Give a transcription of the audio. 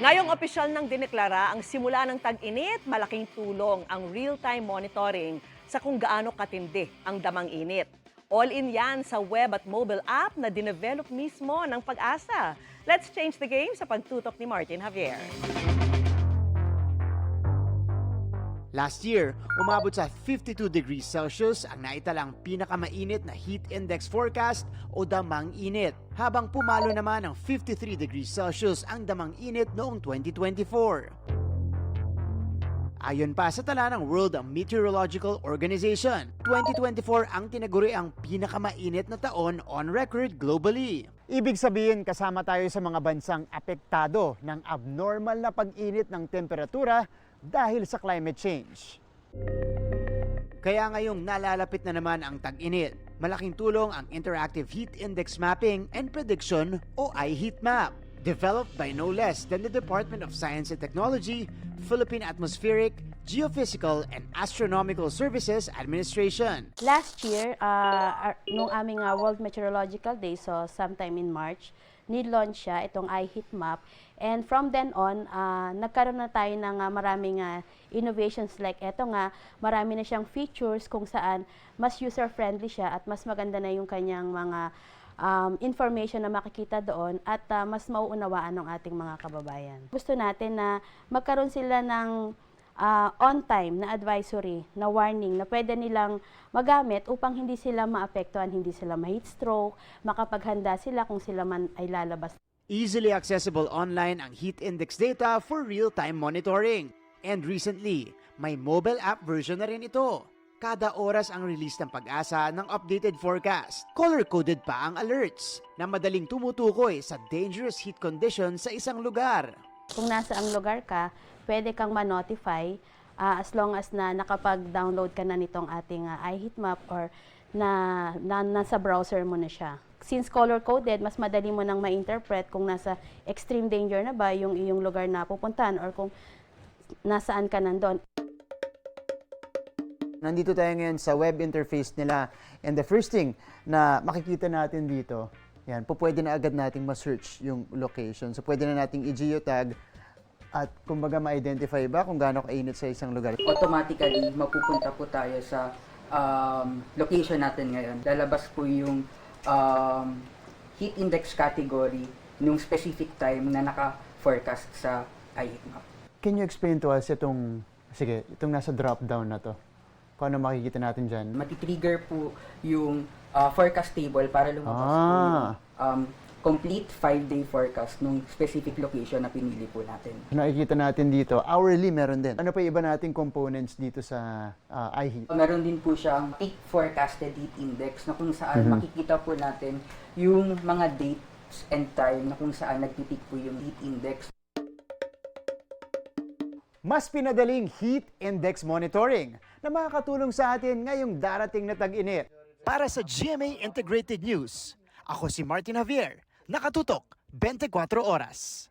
Ngayong opisyal nang dineklara ang simula ng tag-init, malaking tulong ang real-time monitoring sa kung gaano katindi ang damang init. All-in yan sa web at mobile app na dinevelop mismo ng Pag-asa. Let's change the game sa pagtutok ni Martin Javier. Last year, umabot sa 52 degrees Celsius ang naitalang pinakamainit na heat index forecast o damang init, habang pumalo naman ng 53 degrees Celsius ang damang init noong 2024. Ayon pa sa tala ng World Meteorological Organization, 2024 ang tinaguri ang pinakamainit na taon on record globally. Ibig sabihin, kasama tayo sa mga bansang apektado ng abnormal na pag-init ng temperatura dahil sa climate change. Kaya ngayong nalalapit na naman ang tag-init, malaking tulong ang Interactive Heat Index Mapping and Prediction o iHeatMap, developed by no less than the Department of Science and Technology, Philippine Atmospheric, Geophysical and Astronomical Services Administration. Last year, nung aming World Meteorological Day, so sometime in March, ni-launch siya, itong iHeatMap. And from then on, nagkaroon na tayo ng maraming innovations like eto nga, marami na siyang features kung saan mas user-friendly siya at mas maganda na yung kanyang mga information na makikita doon at mas mauunawaan ng ating mga kababayan. Gusto natin na magkaroon sila ng on-time na advisory, na warning, na pwede nilang magamit upang hindi sila maapektuhan, hindi sila ma-heat stroke, makapaghanda sila kung sila man ay lalabas. Easily accessible online ang heat index data for real-time monitoring. And recently, may mobile app version na rin ito. Kada oras ang release ng Pag-asa ng updated forecast. Color-coded pa ang alerts na madaling tumutukoy sa dangerous heat conditions sa isang lugar. Kung nasa ang lugar ka, pwede kang ma-notify as long as na nakapag-download ka na nitong ating iHeatMap or nasa browser mo na siya. Since color-coded, mas madali mo nang ma-interpret kung nasa extreme danger na ba yung iyong lugar na pupuntahan or kung nasaan ka nandun. Nandito tayo ngayon sa web interface nila. And the first thing na makikita natin dito, yan, pwede na agad nating ma-search yung location. So pwede na nating i-geotag at kumbaga ma-identify ba kung gaano kainit sa isang lugar. Automatically, mapupunta po tayo sa location natin ngayon. Lalabas po yung heat index category nung specific time na naka-forecast sa iHeatMap. Can you explain to us itong nasa drop-down na to? Kung ano makikita natin dyan? Matitrigger po yung forecast table para lumabas po yung complete 5-day forecast nung specific location na pinili po natin. Nakikita natin dito, hourly meron din. Ano pa iba nating components dito sa iHeat? Meron din po siyang peak forecasted heat index na kung saan makikita po natin yung mga dates and time na kung saan nagpipeak po yung heat index. Mas pinadaling heat index monitoring na makakatulong sa atin ngayong darating na tag-init. Para sa GMA Integrated News, ako si Martin Javier, nakatutok 24 oras.